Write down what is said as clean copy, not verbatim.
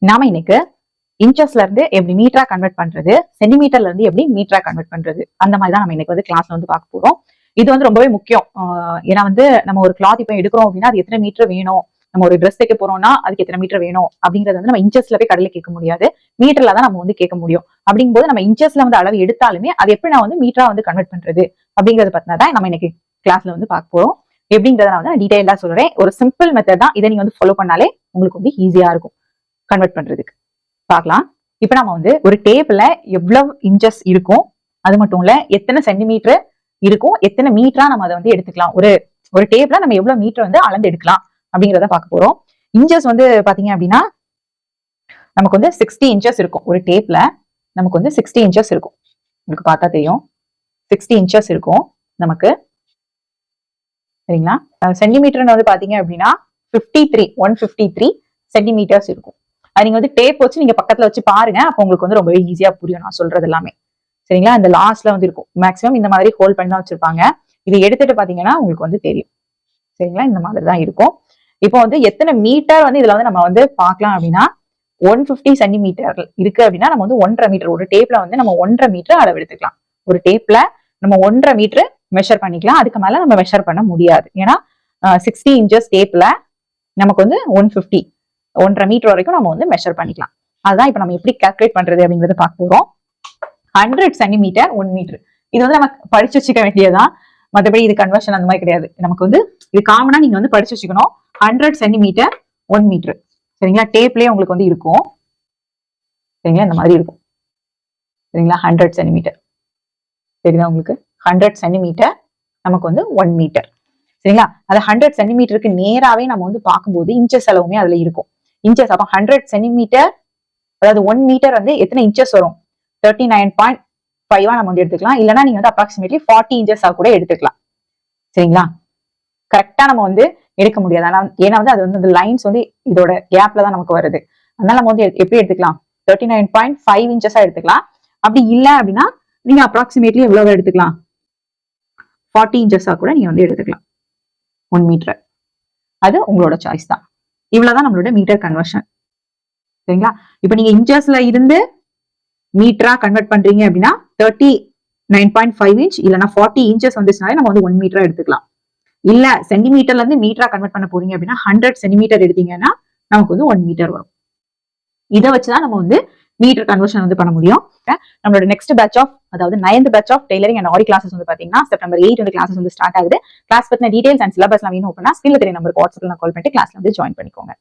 நாம இன்னைக்கு இன்ச்சஸ்ல இருந்து எப்படி மீட்டரா கன்வெர்ட் பண்றது, சென்டிமீட்டர்ல இருந்து எப்படி மீட்டரா கன்வெர்ட் பண்றது, அந்த மாதிரி தான் நம்ம இன்னைக்கு வந்து கிளாஸ்ல வந்து பார்க்க போறோம். இது வந்து ரொம்பவே முக்கியம். ஏன்னா வந்து நம்ம ஒரு கிளாத் இப்போ எடுக்கிறோம் அப்படின்னா அது எத்தனை மீட்டர் வேணும், நம்ம ஒரு ட்ரெஸ் தைக்க போறோம்னா அதுக்கு எத்தனை மீட்டர் வேணும் அப்படிங்கறது வந்து நம்ம இன்ச்சஸ்ல போய் கடையில கேட்க முடியாது, மீட்டர்ல தான் நம்ம வந்து கேட்க முடியும். அப்படிங்கும்போது நம்ம இன்ச்சஸ்ல வந்து அளவு எடுத்தாலுமே அது எப்படி நான் வந்து மீட்டரா வந்து கன்வெர்ட் பண்றது அப்படிங்கறத பத்தினா தான் நம்ம இன்னைக்கு கிளாஸ்ல வந்து பார்க்க போறோம். எப்படிங்கறத நான் வந்து டீடைலா சொல்றேன். ஒரு சிம்பிள் மெத்தட் தான், இதை நீங்க வந்து ஃபாலோ பண்ணாலே உங்களுக்கு வந்து ஈஸியா இருக்கும் கன்வெர்ட் பண்றதுக்கு. பார்க்கலாம். இப்ப நம்ம வந்து ஒரு டேப்ல எவ்வளவு இன்ச்சஸ் இருக்கும், அது மட்டும் இல்ல எத்தனை சென்டிமீட்டர் இருக்கும், எத்தனை மீட்டரா நம்ம அதை வந்து எடுத்துக்கலாம், ஒரு டேப்ல நம்ம எவ்வளவு மீட்டர் வந்து அளந்து எடுக்கலாம் அப்படிங்கிறத பார்க்க போறோம். இன்ச்சஸ் வந்து பாத்தீங்க அப்படின்னா நமக்கு வந்து 60 இன்ச்சஸ் இருக்கும். ஒரு டேப்ல நமக்கு வந்து 60 இன்ச்சஸ் இருக்கும். உங்களுக்கு பார்த்தா தெரியும் 60 இன்ச்சஸ் இருக்கும் நமக்கு. சரிங்களா? சென்டிமீட்டர் வந்து பாத்தீங்க அப்படின்னா 153 சென்டிமீட்டர்ஸ் இருக்கும். அது நீங்க வந்து டேப் வச்சு நீங்க பக்கத்துல வச்சு பாருங்க, அப்ப உங்களுக்கு வந்து ரொம்பவே ஈஸியா புரியும் நான் சொல்றது எல்லாமே. சரிங்களா? இந்த லாஸ்ட்ல வந்து இருக்கும். மேக்ஸிமம் இந்த மாதிரி ஹோல்ட் பண்ணி தான் வச்சிருப்பாங்க. இதை எடுத்துட்டு பாத்தீங்கன்னா உங்களுக்கு வந்து தெரியும். சரிங்களா? இந்த மாதிரி தான் இருக்கும். இப்போ வந்து எத்தனை மீட்டர் வந்து இதுல வந்து நம்ம வந்து பார்க்கலாம் அப்படின்னா 150 சென்டிமீட்டர் இருக்கு அப்படின்னா நம்ம வந்து 1.5 மீட்டர், ஒரு டேப்ல வந்து நம்ம 1.5 மீட்டர் அளவு எடுத்துக்கலாம். ஒரு டேப்ல நம்ம 1.5 மீட்டர் மெஷர் பண்ணிக்கலாம். அதுக்கு மேல நம்ம மெஷர் பண்ண முடியாது. ஏன்னா 60 இன்ச்சஸ் டேப்ல நமக்கு வந்து 1.5 மீட்டர் வரைக்கும் நம்ம வந்து மெஷர் பண்ணிக்கலாம். அதுதான் இப்ப நம்ம எப்படி கால்குலேட் பண்றது அப்படிங்கறத பார்க்க போறோம். 100 சென்டிமீட்டர் 1 மீட்டர், இது வந்து நம்ம படிச்சு வச்சுக்க வேண்டியதுதான். மற்றபடி இது கன்வர்ஷன் அந்த மாதிரி கிடையாது. நமக்கு வந்து இது காமனா நீங்க வந்து படிச்சு வச்சுக்கணும். 100 சென்டிமீட்டர் 1 மீட்டர். சரிங்களா? டேப்லயே உங்களுக்கு வந்து இருக்கும். சரிங்களா? இந்த மாதிரி இருக்கும். சரிங்களா? 100 சென்டிமீட்டர் சரிங்களா? உங்களுக்கு 100 சென்டிமீட்டர் நமக்கு வந்து 1 மீட்டர். சரிங்களா? அது 100 சென்டிமீட்டருக்கு நேராவே நம்ம வந்து பார்க்கும்போது இன்ச்சஸ் அளவுமே அதுல இருக்கும். இன்ச்சஸ் அப்ப 100 சென்டிமீட்டர், அதாவது 1 மீட்டர் வந்து எத்தனை இன்ச்சஸ் வரும், 39.5 நம்ம வந்து எடுத்துக்கலாம். இல்லைன்னா நீங்க வந்து அப்ராக்சிமேட்லி 40 இன்ச்சஸா கூட எடுத்துக்கலாம். சரிங்களா? கரெக்டா நம்ம வந்து எடுக்க முடியாது. ஏன்னா வந்து அது வந்து இந்த லைன்ஸ் வந்து இதோட கேப்ல தான் நமக்கு வருது. அதனால நம்ம வந்து எப்படி எடுத்துக்கலாம், 39.5 இன்ச்சஸா எடுத்துக்கலாம். அப்படி இல்லை அப்படின்னா நீங்க அப்ராக்சிமேட்லி எவ்வளவு எடுத்துக்கலாம், 40 இன்ச்சஸா கூட நீங்க வந்து எடுத்துக்கலாம் 1 மீட்டர். அது உங்களோட சாய்ஸ் தான். இவ்வளவுதான் நம்மளோட மீட்டர் கன்வர்ஷன். சரிங்களா? இப்ப நீங்க இன்ச்சஸ்ல இருந்து மீட்டரா கன்வெர்ட் பண்றீங்க அப்படின்னா 39.5 இன்ச் இல்லைன்னா 40 இன்ச்சஸ் வந்துச்சுனாலே நம்ம வந்து 1 மீட்டரா எடுத்துக்கலாம். இல்ல சென்டிமீட்டர்ல இருந்து மீட்டரா கன்வெர்ட் பண்ண போறீங்க அப்படின்னா 100 சென்டிமீட்டர் எடுத்தீங்கன்னா நமக்கு வந்து 1 மீட்டர் வரும். இதை வச்சுதான் நம்ம வந்து மீட்டர் கன்வர்ஷன் வந்து பண்ண முடியும். நம்மளோட நெக்ஸ்ட் பேட்ச் ஆஃப், அதாவது 9th batch of tailoring and aari classes வந்து பாத்தீங்கன்னா செப்டம்பர் 8 வந்து கிளாஸஸ் வந்து ஸ்டார்ட் ஆகுது. கிளாஸ் பத்தின டீடைல்ஸ் அண்ட் சிலபஸ் எல்லாம் வேணும் அப்படின்னா ஸ்கிரீன்ல தெரிய நம்பருக்கு வாட்ஸ்அப்ல கால் பண்ணிட்டு கிளாஸ்ல வந்து ஜாயின் பண்ணிக்கோங்க.